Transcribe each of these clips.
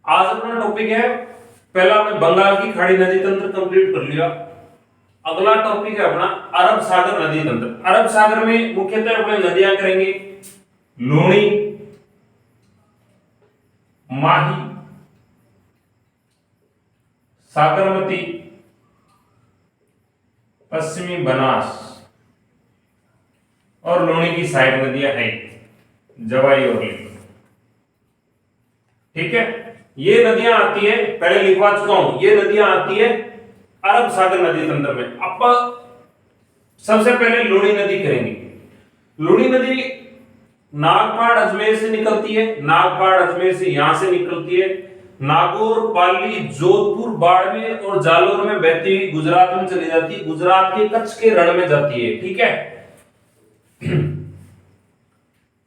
आज अपना टॉपिक है, पहला हमने बंगाल की खाड़ी नदी तंत्र कंप्लीट कर लिया। अगला टॉपिक है अपना अरब सागर नदी तंत्र। अरब सागर में मुख्यतः अपने नदियां करेंगे लूणी, माही, सागरमती, पश्चिमी बनास और लूणी की सहायक नदियां हैं जवाई और लिंग। ठीक है, ये नदियां आती है, पहले लिखवा चुका हूं, ये नदियां आती है अरब सागर नदी तंत्र में। अब सबसे पहले लूणी नदी करेंगे। लूणी नदी नागपाड़ अजमेर से निकलती है, नागपाड़ अजमेर से यहां से निकलती है, नागौर, पाली, जोधपुर, बाड़मेर और जालोर में बहती हुई गुजरात में चली जाती है, गुजरात के कच्छ के रण में जाती है। ठीक है,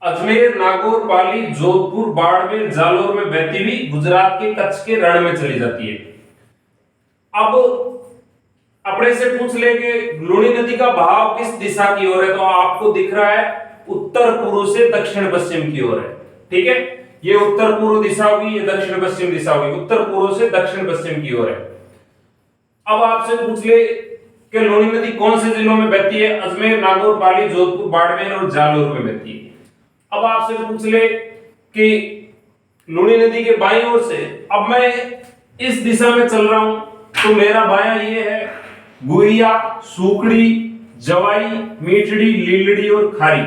अजमेर, नागौर, पाली, जोधपुर, बाड़मेर, जालोर में बहती हुई गुजरात के कच्छ के रण में चली जाती है। अब अपने से पूछ ले कि लूणी नदी का बहाव किस दिशा की ओर है, तो आपको दिख रहा है उत्तर पूर्व से दक्षिण पश्चिम की ओर है। ठीक है, ये उत्तर पूर्व दिशा होगी, ये दक्षिण पश्चिम दिशा होगी, उत्तर पूर्व से दक्षिण पश्चिम की ओर है। अब आपसे पूछ ले कि लूणी नदी कौन से जिलों में बहती है, अजमेर, नागौर, पाली, जोधपुर, बाड़मेर और जालोर में बहती है। अब आपसे पूछ ले कि लूणी नदी के बाईं ओर से, अब मैं इस दिशा में चल रहा हूं तो मेरा बायां ये है गुहिया, सूखड़ी, जवाई, मीठड़ी, लीलड़ी और खारी।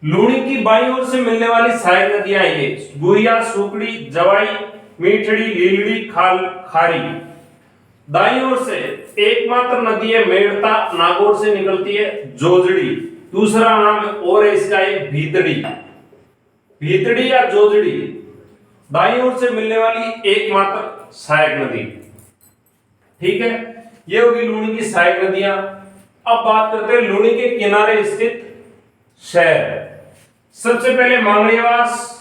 लूणी की बाईं ओर से मिलने वाली सहायक नदियां ये गुहिया, सूखड़ी, जवाई, मीठड़ी, लीलड़ी, खारी। दाईं ओर से एकमात्र नदी है मेड़ता, नागौर से निकलती है, जोजड़ी। दूसरा नाम और है इसका ये भीतड़ी, भीतड़ी या जोजड़ी, दाईं ओर से मिलने वाली एकमात्र सहायक नदी। ठीक है, ये होगी लूणी की सहायक नदियां। अब बात करते हैं लूणी के किनारे स्थित शहर। सबसे पहले मांगड़ियावास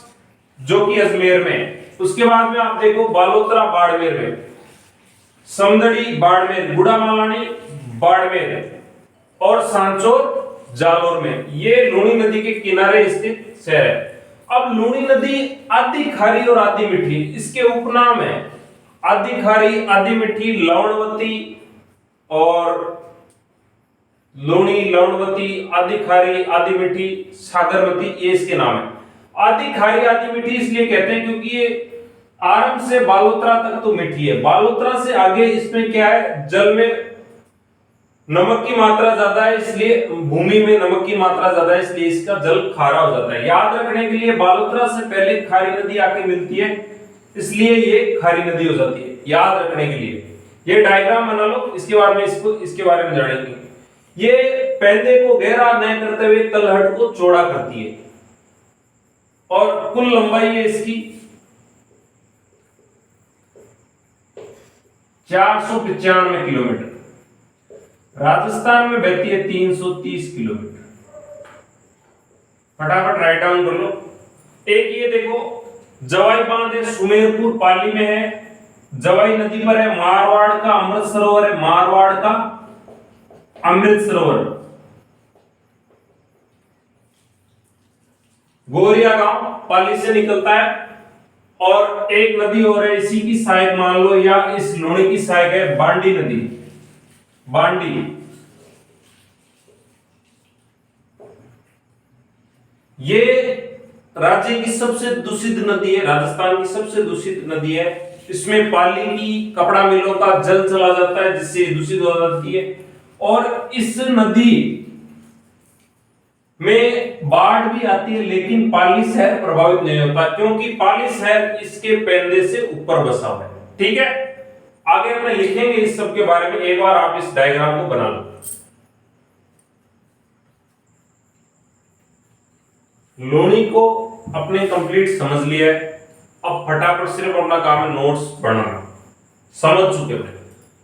जो कि अजमेर में, उसके बाद में आप देखो बालोतरा बाड़मेर में, समदड़ी बाड़मेर, गुड़ामालानी बाड़मेर और सांचौर जालोर में। ये लूणी नदी के किनारे स्थित शहर है। अब लूणी नदी आधी खारी और आधी मीठी, इसके उपनाम है आधी खारी, आधी मीठी, लवणवती और लूणी, लवणवती, आधी खारी, आधी मीठी, सागरमती, ये इसके नाम है। आधी खारी आधी मीठी इसलिए कहते हैं क्योंकि ये आरंभ से बालोतरा तक तो मीठी है, बालोतरा से आगे इसमें क्या है, जल में नमक की मात्रा ज्यादा है, इसलिए भूमि में नमक की मात्रा ज्यादा है, इसलिए इसका जल खारा हो जाता है। याद रखने के लिए बालोतरा से पहले खारी नदी आके मिलती है, इसलिए ये खारी नदी हो जाती है, याद रखने के लिए। ये डायग्राम बना लो, इसके बारे में इसके बारे में जानेंगे। ये पैदे को गहरा न करते हुए तलहट को चौड़ा करती है और कुल लंबाई है इसकी 495 किलोमीटर। राजस्थान में बहती है 330 किलोमीटर। फटाफट राइट डाउन कर लो। एक ये देखो जवाई बांध है, सुमेरपुर पाली में है, जवाई नदी पर है, मारवाड़ का अमृत सरोवर है, मारवाड़ का अमृत सरोवर। गोरिया गांव पाली से निकलता है। और एक नदी और है, इसी की सहायक मान लो या इस लूणी की सहायक है बांडी नदी, बांडी। ये राज्य की सबसे दूषित नदी है, राजस्थान की सबसे दूषित नदी है। इसमें पाली की कपड़ा मिलों का जल चला जाता है, जिससे दूषित हो जाती है। और इस नदी में बाढ़ भी आती है, लेकिन पाली शहर प्रभावित नहीं होता क्योंकि पाली शहर इसके पैंदे से ऊपर बसा हुआ है। ठीक है, आगे अपने लिखेंगे इस सब के बारे में, एक बार आप इस डायग्राम को बना लो। लूणी को अपने कंप्लीट समझ लिया है, अब फटाफट सिर्फ अपना काम है नोट्स बनाना। समझ चुके हो।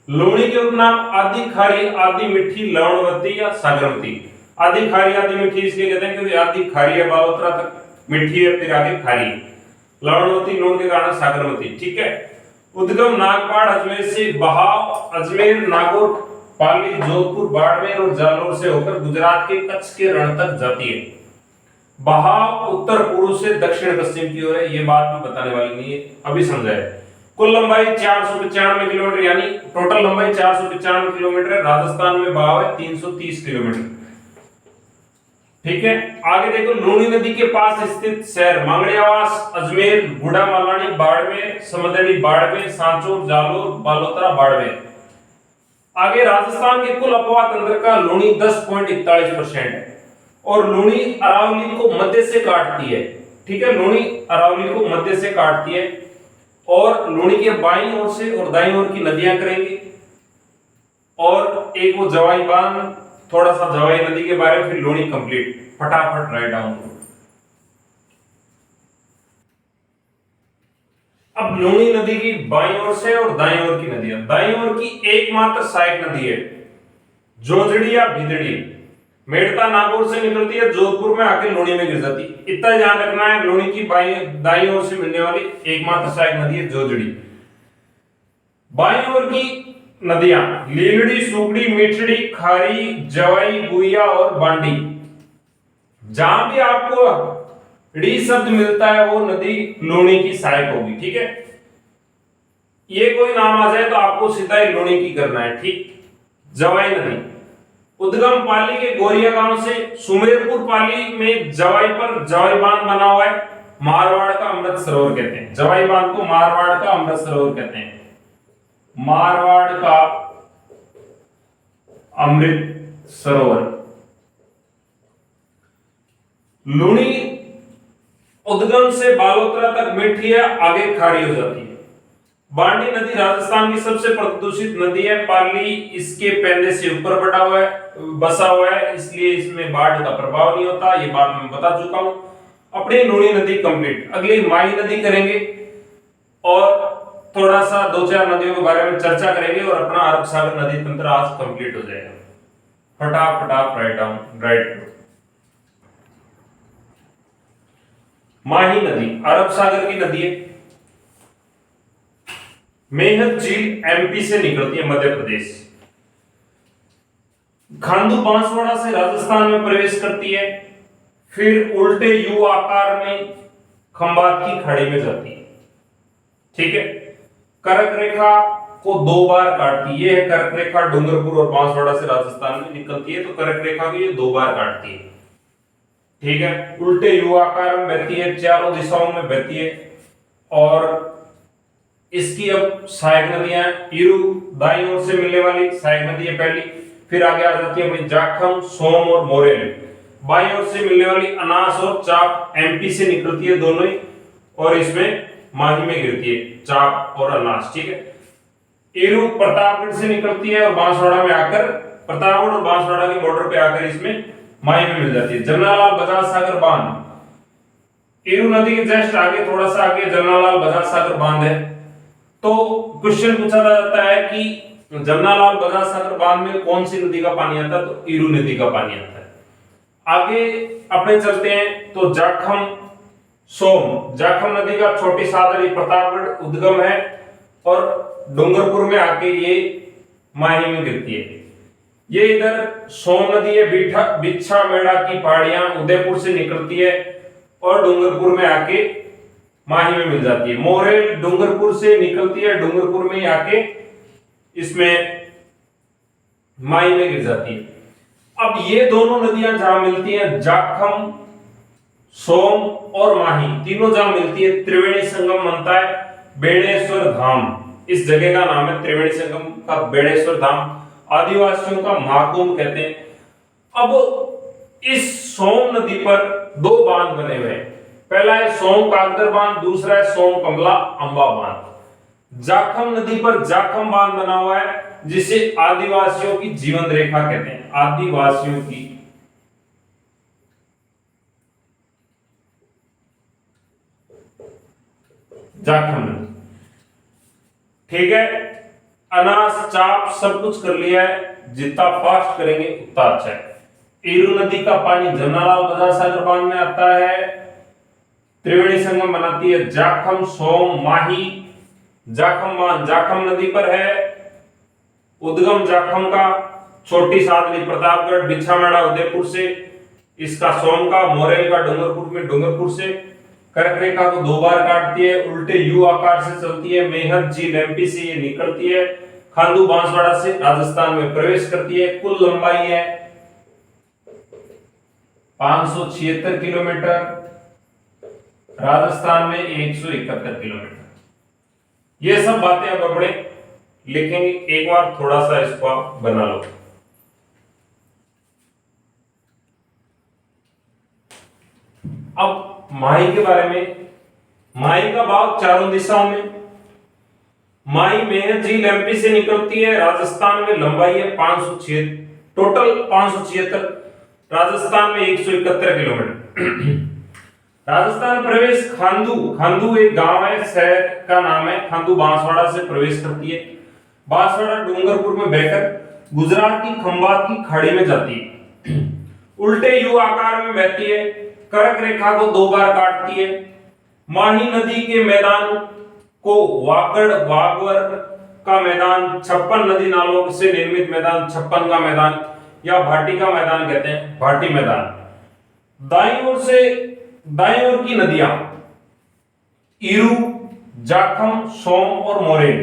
लूणी के उपनाम आधी खारी, आधी मीठी, लवणवती या सागरमती। आधी खारी आधी मीठी इसलिए कहते हैं क्योंकि आधी खारी है बालोतरा तक, मीठी है फिर आगे खारी है, लवणवती लूण के कारण सागरमती। ठीक है, उद्गम नागपाड़ अजमेर से, बहाव अजमेर, नागौर, पाली, जोधपुर, बाड़मेर और जालोर से होकर गुजरात के कच्छ के रण तक जाती है। बहाव उत्तर पूर्व से दक्षिण पश्चिम की ओर है, ये बात मैं बताने वाली नहीं है, अभी समझाए। कुल लंबाई 495 किलोमीटर, यानी टोटल लंबाई 495 किलोमीटर है। राजस्थान में बहाव है 330 किलोमीटर। ठीक है, आगे देखो, लूणी नदी के पास स्थित शहर मांगड़ियावास, अजमेर, गुड़ा मलानी, बाड़मेर, समदड़ी, बाड़मेर, सांचौर, जालोर, बालोतरा, बाड़मेर। आगे राजस्थान के कुल अपवाह तंत्र का लूणी 10.41% है और लूणी अरावली को मध्य से काटती है। ठीक है, लूणी अरावली को मध्य से काटती है और लूणी के बाईं ओर से और दाईं ओर की नदियां करेंगी और एक वो जवाई बांध, थोड़ा सा जवाई नदी के बारे में, फिर लूणी कंप्लीट। फटाफट राइट डाउन करो। अब लूणी नदी की बाईं ओर से और दाईं ओर की नदियां, दाईं ओर की एकमात्र सहायक नदी है जोजड़ी या भिदड़ी, मेड़ता नागौर से निकलती है, जोधपुर में आके लूणी में गिर जाती है। इतना ध्यान रखना है, लूणी की दाईं ओर से मिलने वाली एकमात्र सहायक नदी है जोजड़ी। बाईं ओर की नदियां लीलड़ी, सुगड़ी, मीठड़ी, खारी, जवाई, बुइया और बांडी। जहां भी आपको डी शब्द मिलता है वो नदी लूणी की सहायक होगी। ठीक है, ये कोई नाम आ जाए तो आपको सीधा ही लूणी की करना है। ठीक, जवाई नदी उद्गम पाली के गोरिया गांव से, सुमेरपुर पाली में जवाई पर जवाई बांध बना हुआ है, मारवाड़ का अमृत सरोवर कहते हैं। जवाई बांध को मारवाड़ का अमृत सरोवर कहते हैं, मारवाड़ का अमृत सरोवर। लूणी उद्गम से बालोतरा तक मीठी है, आगे खारी हो जाती है। बांडी नदी राजस्थान की सबसे प्रदूषित नदी है। पाली इसके पैंदे से ऊपर बढ़ा हुआ है, बसा हुआ है, इसलिए इसमें बाढ़ का प्रभाव नहीं होता, ये बात मैं बता चुका हूं। अपनी लूणी नदी कंप्लीट। अगली माही नदी करेंगे और थोड़ा सा 2-4 नदियों के बारे में चर्चा करेंगे और अपना अरब सागर नदी तंत्र आज कंप्लीट हो जाएगा। फटाफट राइट डाउन, राइट। माही नदी अरब सागर की नदी है। मेहत झील एमपी से निकलती है, मध्य प्रदेश। खांडू बांसवाड़ा से राजस्थान में प्रवेश करती है, फिर उल्टे यू आकार में खंबात की खाड़ी में जाती है। ठीक है, कर्क रेखा को 2 बार काटती है। ये है कर्क रेखा, डूंगरपुर और बांसवाड़ा से राजस्थान में निकलती है, तो कर्क रेखा को ये 2 बार काटती है। ठीक है, उल्टे यू आकार में बहती है, चारों दिशाओं में बहती है और इसकी अब सहायक नदियां, इरू दाईं ओर से मिलने वाली सहायक नदी है पहली, फिर आगे आ जाती है अपनी जाखम, सोम और मोरेल। बाईं ओर से मिलने वाली अनास और चाप एमपी से निकलती है दोनों ही, और इसमें माही में गिरती है चाप और अनास। ठीक है, इरू प्रतापगढ़ से निकलती है और बांसवाड़ा में आकर, प्रतापगढ़ और बांसवाड़ा के बॉर्डर पे आकर इसमें माही में मिल जाती है। जमनालाल बजाज सागर बांध, इरू नदी के जस्ट आगे, थोड़ा सा आगे जमनालाल बजाज सागर बांध है। तो क्वेश्चन पूछा जाता है कि जमनालाल बजाज सागर बांध में कौन सी नदी का पानी आता है, तो इरू नदी का पानी आता है। आगे अपने चलते हैं तो जाखम, सोम, जाखम नदी का छोटी सादरी प्रतापगढ़ उद्गम है और डूंगरपुर में आके ये माही में गिरती है। ये इधर सोम नदी है, बिच्छा मेड़ा की पहाड़ियां उदयपुर से निकलती है और डूंगरपुर में आके माही में मिल जाती है। मोरेल डूंगरपुर से निकलती है, डूंगरपुर में आके इसमें माही में गिर जाती है। अब ये दोनों नदियां जहां मिलती हैं, जाखम, सोम और माही, तीनों जहां मिलती है, त्रिवेणी संगम बनता है बेणेश्वर धाम। इस जगह का नाम है त्रिवेणी संगम का बेणेश्वर धाम, आदिवासियों का महाकुंभ कहते हैं। अब इस सोम नदी पर 2 बांध बने हुए हैं। पहला है सोम कागदर बांध, दूसरा है सोम कमला अंबा बांध। जाखम नदी पर जाखम बांध बना हुआ है, जिसे आदिवासियों की जीवन रेखा कहते हैं, आदिवासियों की जाखम नदी। ठीक है, अनास चाप सब कुछ कर लिया है, जितना फास्ट करेंगे उतना अच्छा है। इरू नदी का पानी जमनालाल बजाज सागर बांध में आता है, त्रिवेणी संगम बनाती है जाखम, सोम, माही। जाखम बांध जाखम नदी पर है, उद्गम जाखम का छोटी सादली प्रतापगढ़, बिछामेड़ा उदयपुर से, इसका सोम का, मोरेल का डूंगरपुर में डूंगरपुर से कर्क रेखा को 2 बार काटती है, उल्टे यू आकार से चलती है, मेहत जी लैंपी से ये निकलती है, खांडू बांसवाड़ा से राजस्थान में प्रवेश करती है। कुल लंबाई है 576 किलोमीटर, राजस्थान में 171 किलोमीटर। ये सब बातें अब अपने लिखेंगे, एक बार थोड़ा सा इसको आप बना लो। अब माही के बारे में, माही का भाव चारों दिशाओं में, माही मेहत जी लैंपी से निकलती है, राजस्थान में लंबाई है 576, टोटल 576, राजस्थान में 171 किलोमीटर। राजस्थान प्रवेश खांडू, खांडू एक गांव है, शहर का नाम है, खांडू बांसवाड़ा से प्रवेश करती है, बांसवाड़ा डूंगरपुर में बहकर गुजरात की खंभात की खाड़ी में जाती है, उल्टे यू आकार में बहती है, कर्क रेखा को 2 बार काटती है, माही नदी के मैदान को वागड़ वागवर का मैदान, 56 नदी नालों से निर्मित मैदान, 56 का मैदान या भाटी का मैदान कहते हैं, भाटी मैदान। दाईं ओर की नदियां ईरू, जाखम, सोम और मोरेल।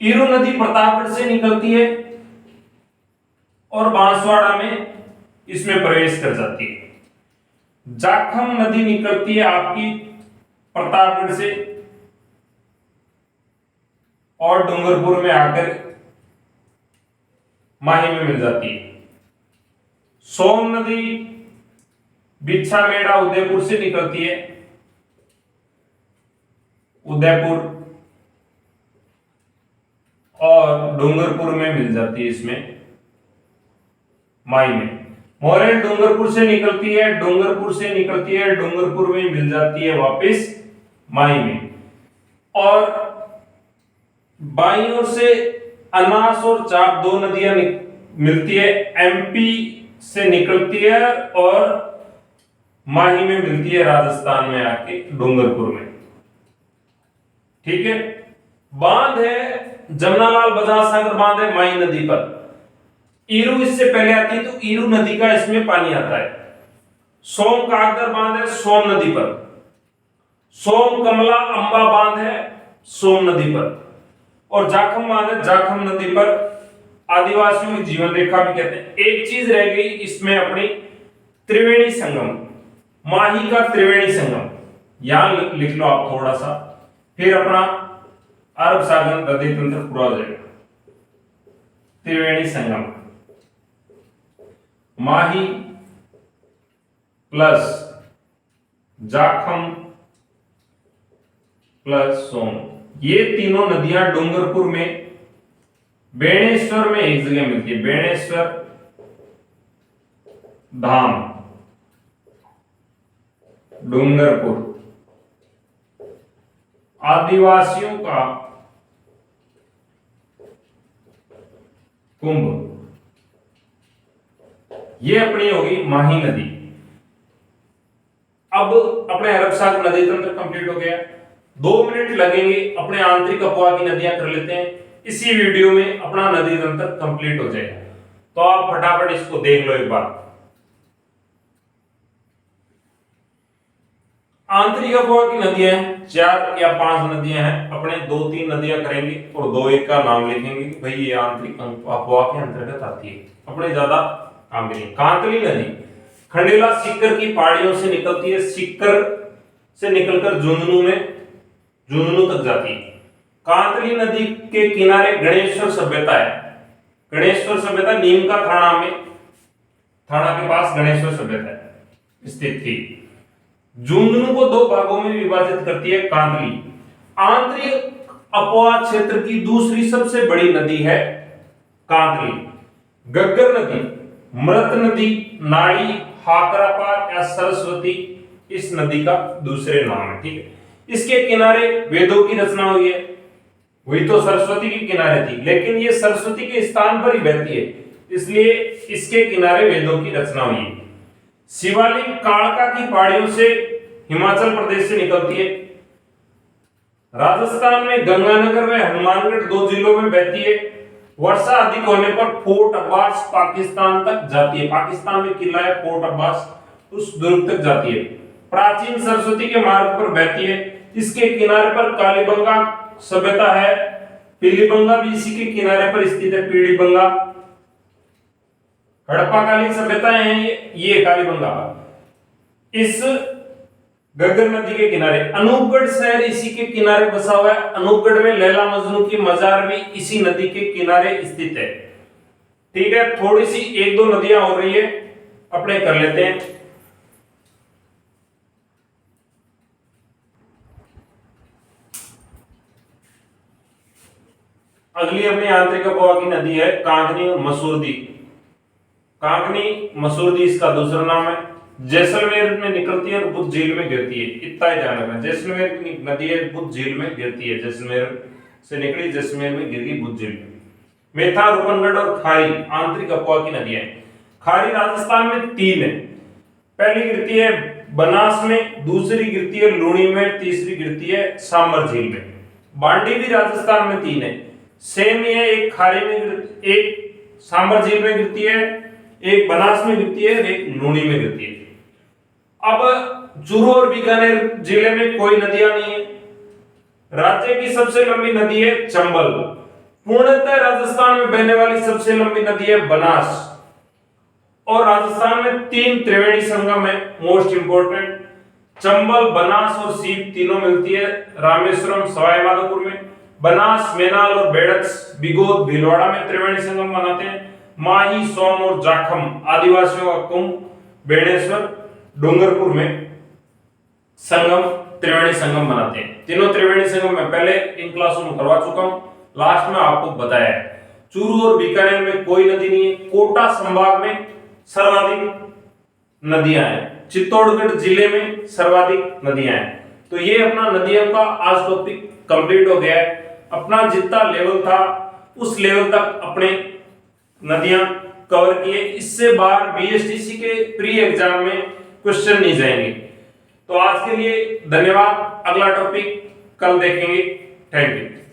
ईरू नदी प्रतापगढ़ से निकलती है और बांसवाड़ा में इसमें प्रवेश कर जाती है। जाखम नदी निकलती है आपकी प्रतापगढ़ से और डूंगरपुर में आकर माही में मिल जाती है। सोम नदी बिच्छा मेड़ा उदयपुर से निकलती है, उदयपुर और डूंगरपुर में मिल जाती है इसमें माही में। मोरेल डूंगरपुर से निकलती है, डूंगरपुर से निकलती है, डूंगरपुर में मिल जाती है वापस माही में। और बाईं ओर से अनास और चाप 2 नदियां मिलती है, एमपी से निकलती है और माही में मिलती है राजस्थान में आके डूंगरपुर में। ठीक है, बांध है जमनालाल बजाज सागर बांध है माही नदी पर। ईरू इससे पहले आती है तो ईरू नदी का इसमें पानी आता है। सोम कागदर बांध है सोम नदी पर। सोम कमला अंबा बांध है सोम नदी पर। और जाखम बांध है जाखम नदी पर। आदिवासियों की जीवन रेखा भी कहते हैं। एक चीज रह गई इसमें अपनी, त्रिवेणी संगम, माही का त्रिवेणी संगम, यहां लिख लो आप थोड़ा सा, फिर अपना अरब सागर नदी तंत्र पूरा हो जाएगा। त्रिवेणी संगम, माही प्लस जाखम प्लस सोम, ये तीनों नदियां डूंगरपुर में, बेणेश्वर में एक जगह मिलती है, बेणेश्वर धाम डूंगरपुर। आदिवासियों का कुंभ, ये अपनी होगी माही नदी। अब अपने अरब सागर नदी तंत्र कंप्लीट हो गया। 2 मिनट लगेंगे, अपने आंतरिक अपवाह की नदियां कर लेते हैं। इसी वीडियो में अपना नदी तंत्र कंप्लीट हो जाएगा, तो आप फटाफट इसको देख लो एक बार। आंतरिक अपवाह की नदियां 4 या 5 नदियां हैं, अपने 2-3 नदियां करेंगे और 2-1 का नाम लिखेंगे कि भाई ये आंतरिक अपवाह के अंतर्गत आती है, अपने ज्यादा काम नहीं। कांतली नदी खंडेला सीकर की पहाड़ियों से निकलती है, सीकर से निकलकर झुंझुनू तक जाती है। कांतली नदी के किनारे गणेश्वर सभ्यता है। गणेश्वर सभ्यता नीम का थाना में, थाना के पास गणेश्वर सभ्यता स्थित थी। झुंझुनू को 2 भागों में विभाजित करती है कांतली। आंतरिक अपवाह क्षेत्र की दूसरी सबसे बड़ी नदी है कांतली। गग्गर नदी, मृत नदी, नाड़ी, हाकरापार या सरस्वती इस नदी का दूसरे नाम है। ठीक है, इसके किनारे वेदों की रचना हुई है। वही तो सरस्वती के किनारे थी, लेकिन ये सरस्वती के स्थान पर ही बहती है, इसलिए इसके किनारे वेदों की रचना हुई है। शिवालिक कालका की पहाड़ियों से हिमाचल प्रदेश से निकलती है। राजस्थान में गंगानगर में हनुमानगढ़ 2 जिलों में बहती है। वर्षा अधिक होने पर फोर्ट अब्बास पाकिस्तान तक जाती है। पाकिस्तान में किला है फोर्ट अब्बास, उस ध्रुव तक जाती है। प्राचीन सरस्वती के मार्ग पर बहती है। इसके किनारे पर कालीबंगा सभ्यता है। पीलीबंगा भी इसी के किनारे पर स्थित है। पीलीबंगा हड़प्पाकालीन सभ्यताएं हैं ये कालीबंगा इस घग्गर नदी के किनारे। अनूपगढ़ शहर इसी के किनारे बसा हुआ है। अनूपगढ़ में लैला मजनू की मजार भी इसी नदी के किनारे स्थित है। ठीक है, थोड़ी सी एक दो नदियां हो रही है अपने कर लेते हैं। अगली अपनी आंतरिक अपवा की नदी है कांकनी और मसूरदी। कांकनी मसूरदी इसका दूसरा नाम है। जैसलमेर में निकलती है और बुद्ध झील में गिरती है। इतना ही ध्यान रखना, जैसलमेर की नदी है, बुद्ध झील में गिरती है। जैसलमेर से निकली, जैसलमेर में गिर गई बुद्ध झील में। मेथा, रूपनगढ़ और खारी आंतरिक अपवा की नदियां हैं। खारी राजस्थान में 3 है। पहली गिरती है बनास में, दूसरी गिरती है लूणी में, तीसरी गिरती है सामर झील में। बांडी भी राजस्थान में 3 है। सेम ही है, एक खारी में, एक सामर झील में गिरती है, एक बनास में गिरती है, एक लूणी में गिरती है। अब चूरू और बीकानेर जिले में कोई नदियां नहीं है। राज्य की सबसे लंबी नदी है चंबल। पूर्णतः राजस्थान में बहने वाली सबसे लंबी नदी है बनास। और राजस्थान में 3 त्रिवेणी संगम है, मोस्ट इंपोर्टेंट। चंबल, बनास और सीप तीनों मिलती है रामेश्वरम सवाई माधोपुर में। बनास, मेनाल और बेड़क, बिगोद, भीलवाड़ा में त्रिवेणी संगम बनाते हैं। माही, सोम और जाखम आदिवासियों का कुंभ, बेणेश्वर, डूंगरपुर में संगम, त्रिवेणी संगम बनाते हैं। तीनों त्रिवेणी संगम में पहले इन क्लासों में करवा चुका हूं, लास्ट में आपको बताया है। चूरू और बीकानेर में कोई नदी नहीं है। कोटा संभाग में सर्वाधिक नदियां हैं। चित्तौड़गढ़ जिले में सर्वाधिक नदियां हैं। तो ये अपना नदियों का आज टॉपिक कंप्लीट हो गया है। अपना जितना लेवल था उस लेवल तक अपने नदियां कवर किए। इससे बाहर बीएसटीसी के प्री एग्जाम में क्वेश्चन नहीं जाएंगे। तो आज के लिए धन्यवाद। अगला टॉपिक कल देखेंगे। Thank you.